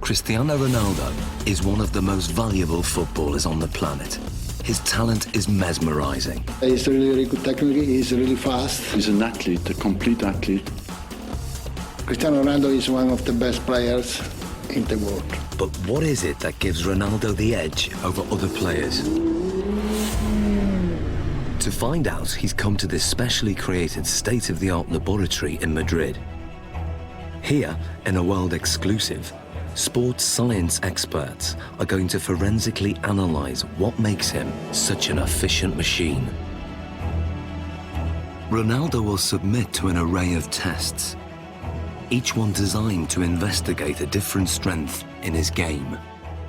Cristiano Ronaldo is one of the most valuable footballers on the planet. His talent is mesmerizing. He's really good technically, he's really fast. He's an athlete, a complete athlete. Cristiano Ronaldo is one of the best players in the world. But what is it that gives Ronaldo the edge over other players? To find out, he's come to this specially created state-of-the-art laboratory in Madrid. Here, in a world exclusive, sports science experts are going to forensically analyze what makes him such an efficient machine. Ronaldo will submit to an array of tests, each one designed to investigate a different strength in his game.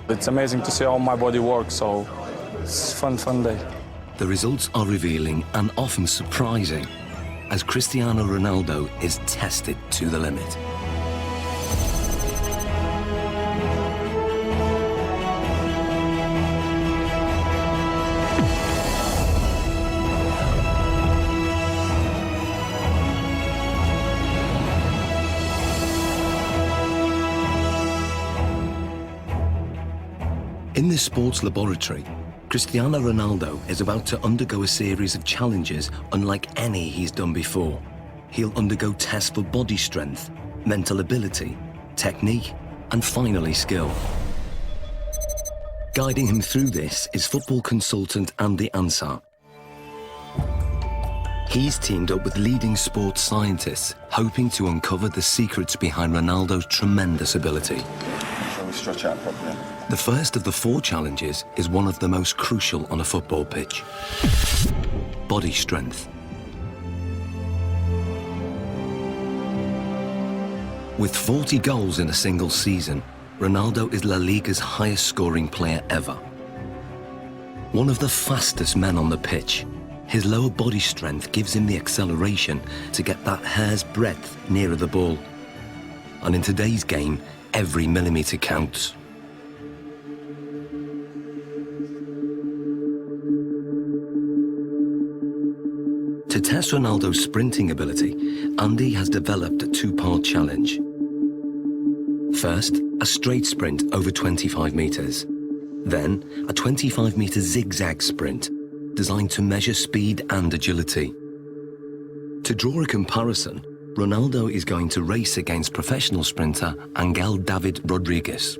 It's amazing to see how my body works, so it's a fun day. The results are revealing and often surprising as Cristiano Ronaldo is tested to the limit. In this sports laboratory, Cristiano Ronaldo is about to undergo a series of challenges unlike any he's done before. He'll undergo tests for body strength, mental ability, technique, and finally skill. Guiding him through this is football consultant Andy Ansar. He's teamed up with leading sports scientists, hoping to uncover the secrets behind Ronaldo's tremendous ability. Shall we stretch out properly? The first of the 4 challenges is one of the most crucial on a football pitch: body strength. With 40 goals in a single season, Ronaldo is La Liga's highest scoring player ever. One of the fastest men on the pitch, his lower body strength gives him the acceleration to get that hair's breadth nearer the ball. And in today's game, every millimetre counts. To test Ronaldo's sprinting ability, Andy has developed a 2-part challenge. First, a straight sprint over 25 metres. Then, a 25-metre zigzag sprint, designed to measure speed and agility. To draw a comparison, Ronaldo is going to race against professional sprinter Angel David Rodriguez.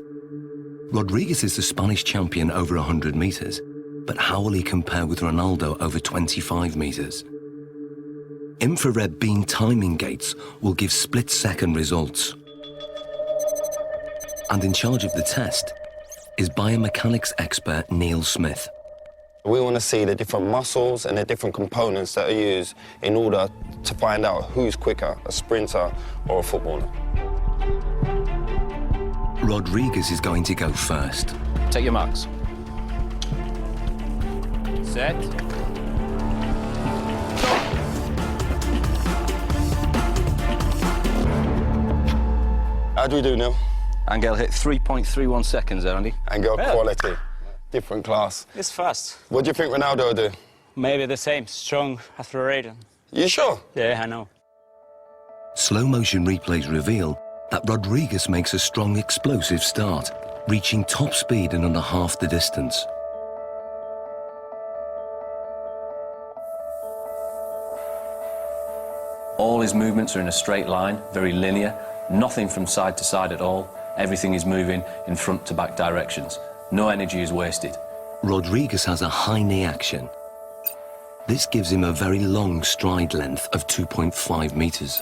Rodriguez is the Spanish champion over 100 metres, but how will he compare with Ronaldo over 25 metres? Infrared beam timing gates will give split-second results. And in charge of the test is biomechanics expert Neil Smith. We want to see the different muscles and the different components that are used in order to find out who's quicker, a sprinter or a footballer. Rodriguez is going to go first. Take your marks. Set. How do we do, Neil? Angel hit 3.31 seconds there, Andy. Angel quality, different class. It's fast. What do you think Ronaldo will do? Maybe the same, strong, accelerated. You sure? Yeah, I know. Slow-motion replays reveal that Rodriguez makes a strong, explosive start, reaching top speed in under half the distance. All his movements are in a straight line, very linear, nothing from side to side at all. Everything is moving in front to back directions. No energy is wasted. Rodriguez has a high knee action. This gives him a very long stride length of 2.5 metres.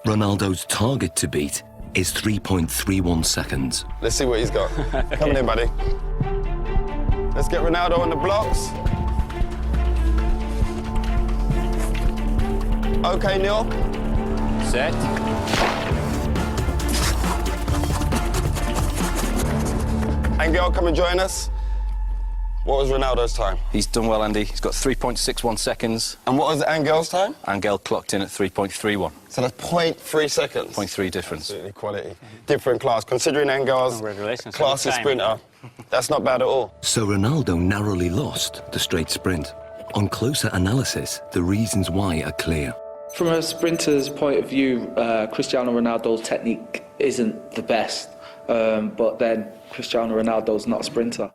Ronaldo's target to beat is 3.31 seconds. Let's see what he's got. Come on in, buddy. Let's get Ronaldo on the blocks. Okay, Neil. Set. Angel, come and join us. What was Ronaldo's time? He's done well, Andy. He's got 3.61 seconds. And what was Angel's time? Angel clocked in at 3.31. So that's 0.3 seconds. 0.3 difference. Absolutely quality. Different class. Considering Angel's Congratulations. classy sprinter, that's not bad at all. So Ronaldo narrowly lost the straight sprint. On closer analysis, the reasons why are clear. From a sprinter's point of view, Cristiano Ronaldo's technique isn't the best, but then Cristiano Ronaldo's not a sprinter.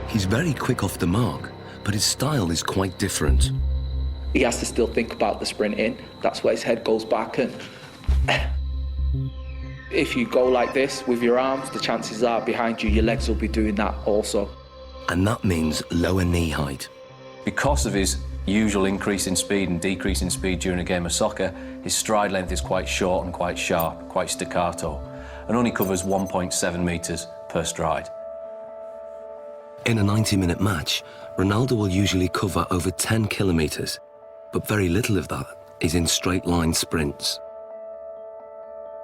He's very quick off the mark, but his style is quite different. He has to still think about the sprinting. That's where his head goes back, and if you go like this with your arms, the chances are behind you, your legs will be doing that also. And that means lower knee height. Because of his usual increase in speed and decrease in speed during a game of soccer, his stride length is quite short and quite sharp, quite staccato, and only covers 1.7 metres per stride. In a 90-minute match, Ronaldo will usually cover over 10 kilometres, but very little of that is in straight-line sprints.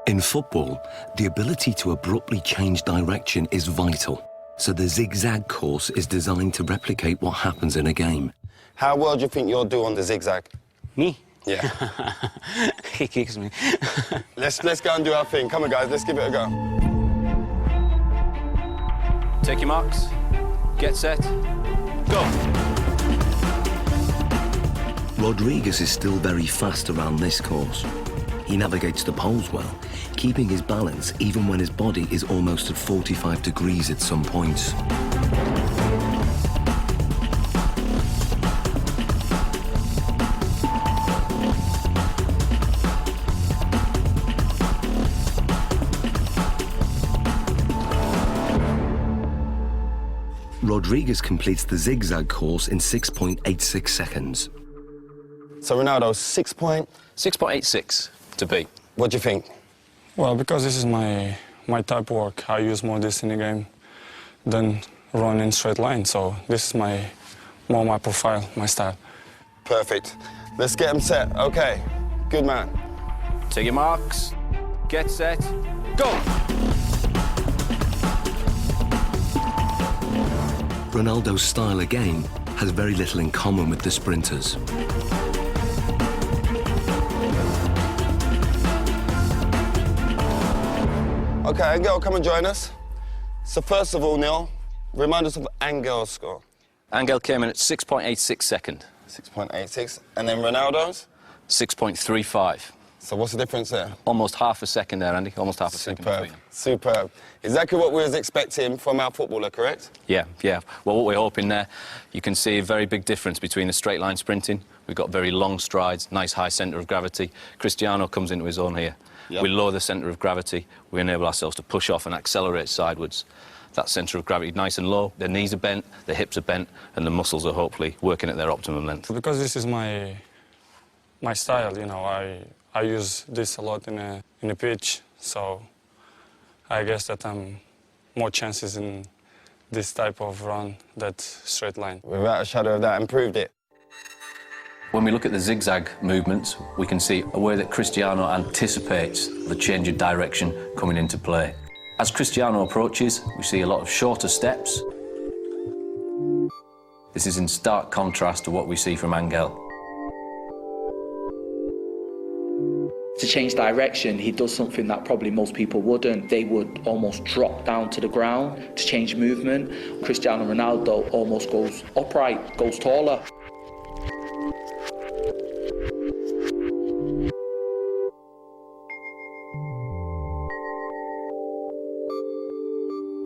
In football, the ability to abruptly change direction is vital, so the zigzag course is designed to replicate what happens in a game. How well do you think you'll do on the zigzag? Me? Yeah. He kicks me. Let's go and do our thing. Come on, guys, let's give it a go. Take your marks. Get set. Go. Rodriguez is still very fast around this course. He navigates the poles well, keeping his balance even when his body is almost at 45 degrees at some points. Rodriguez completes the zigzag course in 6.86 seconds. So Ronaldo, 6.86 to beat. What do you think? Well, because this is my type of work, I use more this in the game than run in straight line. So this is more my profile, my style. Perfect. Let's get him set. Okay, good man. Take your marks. Get set. Go. Ronaldo's style again has very little in common with the sprinters. Okay, Angel, come and join us. So first of all, Neil, remind us of Angel's score. Angel came in at 6.86 second. 6.86. And then Ronaldo's? 6.35. So what's the difference there? Almost half a second there, Andy. Almost half a second between them. Superb. Exactly what we was expecting from our footballer, correct? Yeah. Well, what we're hoping there, you can see a very big difference between the straight line sprinting. We've got very long strides, nice high centre of gravity. Cristiano comes into his own here. Yep. We lower the centre of gravity. We enable ourselves to push off and accelerate sidewards. That centre of gravity nice and low. The knees are bent, the hips are bent, and the muscles are hopefully working at their optimum length. Because this is my style, you know, I use this a lot in a pitch, so I guess that I'm more chances in this type of run than straight line. Without a shadow of that, improved it. When we look at the zigzag movements, we can see a way that Cristiano anticipates the change of direction coming into play. As Cristiano approaches, we see a lot of shorter steps. This is in stark contrast to what we see from Angel. To change direction, he does something that probably most people wouldn't. They would almost drop down to the ground to change movement. Cristiano Ronaldo almost goes upright, goes taller.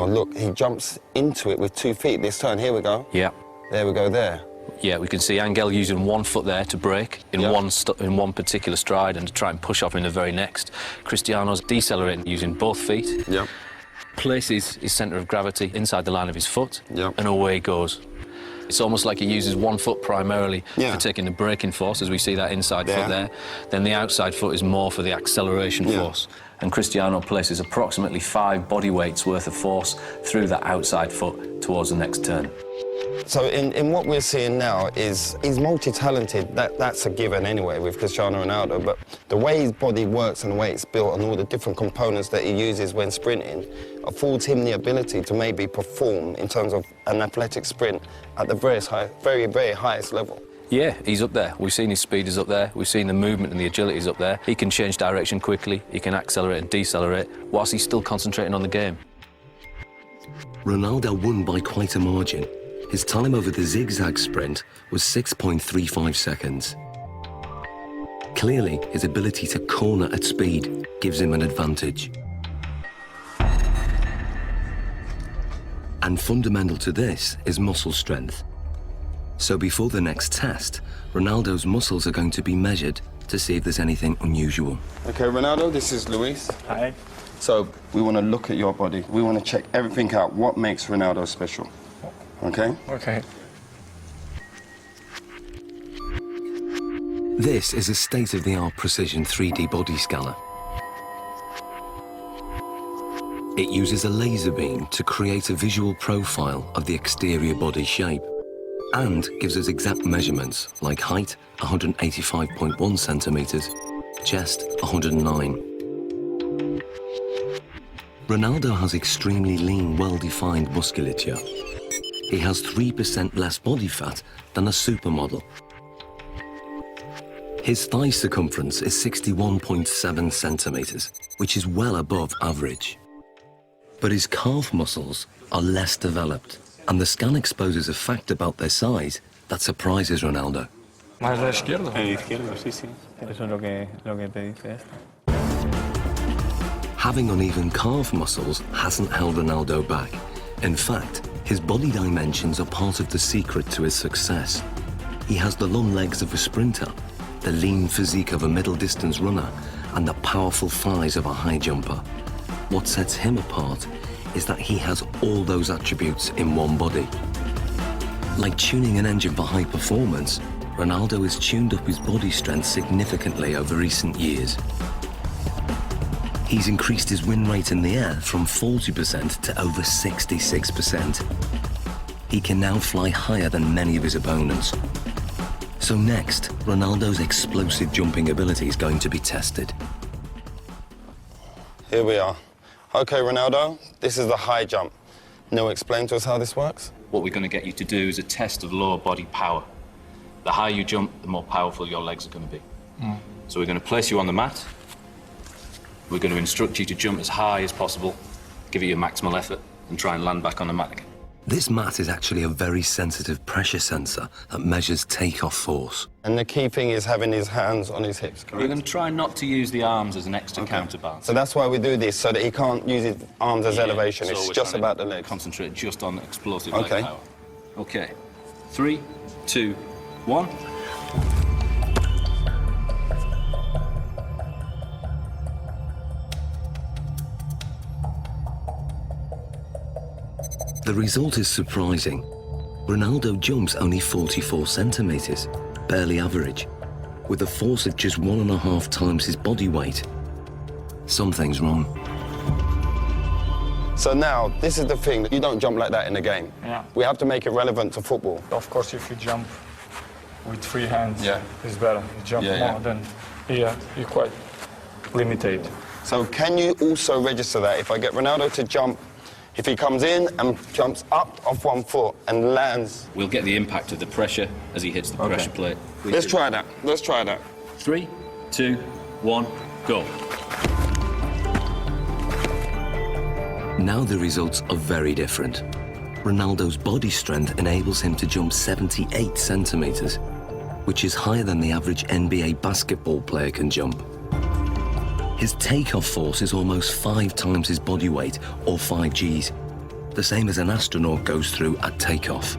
Oh, look, he jumps into it with 2 feet this turn. Here we go. Yeah. There we go, there. Yeah, we can see Angel using 1 foot there to break in one particular stride and to try and push off in the very next. Cristiano's decelerating using both feet. Yeah. Places his centre of gravity inside the line of his foot, Yep. and away he goes. It's almost like he uses 1 foot primarily Yeah. for taking the braking force, as we see that inside There. foot there. Then the outside foot is more for the acceleration force. And Cristiano places approximately 5 body weights worth of force through that outside foot towards the next turn. So in what we're seeing now is he's multi-talented. That's a given anyway with Cristiano Ronaldo, but the way his body works and the way it's built and all the different components that he uses when sprinting affords him the ability to maybe perform in terms of an athletic sprint at the very, very highest level. Yeah, he's up there. We've seen his speed is up there. We've seen the movement and the agility is up there. He can change direction quickly. He can accelerate and decelerate whilst he's still concentrating on the game. Ronaldo won by quite a margin. His time over the zigzag sprint was 6.35 seconds. Clearly, his ability to corner at speed gives him an advantage. And fundamental to this is muscle strength. So before the next test, Ronaldo's muscles are going to be measured to see if there's anything unusual. Okay, Ronaldo, this is Luis. Hi. So we want to look at your body. We want to check everything out. What makes Ronaldo special? Okay? Okay. This is a state-of-the-art precision 3D body scanner. It uses a laser beam to create a visual profile of the exterior body shape and gives us exact measurements like height, 185.1 centimeters, chest, 109. Ronaldo has extremely lean, well-defined musculature. He has 3% less body fat than a supermodel. His thigh circumference is 61.7 centimeters, which is well above average. But his calf muscles are less developed, and the scan exposes a fact about their size that surprises Ronaldo. Más la izquierda. El izquierdo, sí, sí. Eso es lo que pediste esto. Having uneven calf muscles hasn't held Ronaldo back. In fact, his body dimensions are part of the secret to his success. He has the long legs of a sprinter, the lean physique of a middle-distance runner, and the powerful thighs of a high jumper. What sets him apart is that he has all those attributes in one body. Like tuning an engine for high performance, Ronaldo has tuned up his body strength significantly over recent years. He's increased his win rate in the air from 40% to over 66%. He can now fly higher than many of his opponents. So next, Ronaldo's explosive jumping ability is going to be tested. Here we are. Okay, Ronaldo, this is the high jump. Now explain to us how this works. What we're going to get you to do is a test of lower body power. The higher you jump, the more powerful your legs are going to be. So we're going to place you on the mat. We're going to instruct you to jump as high as possible, give it your maximal effort, and try and land back on the mat again. This mat is actually a very sensitive pressure sensor that measures takeoff force. And the key thing is having his hands on his hips, correct? We're going to try not to use the arms as an extra counterbalance. So that's why we do this, so that he can't use his arms as elevation. So It's we're just trying about to the legs. Concentrate just on explosive Okay. leg power. Okay. 3, 2, 1. The result is surprising. Ronaldo jumps only 44 centimeters, barely average, with a force of just 1.5 times his body weight. Something's wrong. So now, this is the thing, you don't jump like that in the game. Yeah. We have to make it relevant to football. Of course, if you jump with free hands, Yeah. it's better. You jump Yeah, more than here, you're quite limited. So can you also register that? If I get Ronaldo to jump, if he comes in and jumps up off one foot and lands. We'll get the impact of the pressure as he hits the pressure plate. Let's try that. Let's try that. 3, 2, 1, go. Now the results are very different. Ronaldo's body strength enables him to jump 78 centimeters, which is higher than the average NBA basketball player can jump. His takeoff force is almost 5 times his body weight, or 5 Gs, the same as an astronaut goes through at takeoff.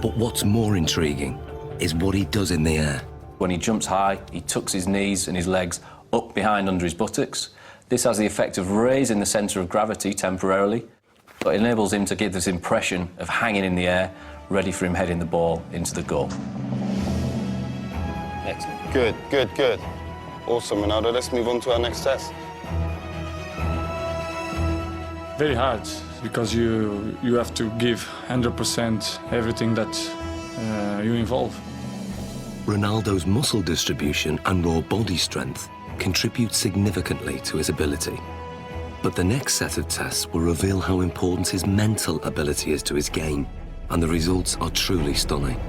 But what's more intriguing is what he does in the air. When he jumps high, he tucks his knees and his legs up behind under his buttocks. This has the effect of raising the centre of gravity temporarily, but enables him to give this impression of hanging in the air, ready for him heading the ball into the goal. Excellent. Good, good, good. Awesome, Ronaldo. Let's move on to our next test. Very hard, because you have to give 100% everything that you involve. Ronaldo's muscle distribution and raw body strength contribute significantly to his ability. But the next set of tests will reveal how important his mental ability is to his game, and the results are truly stunning.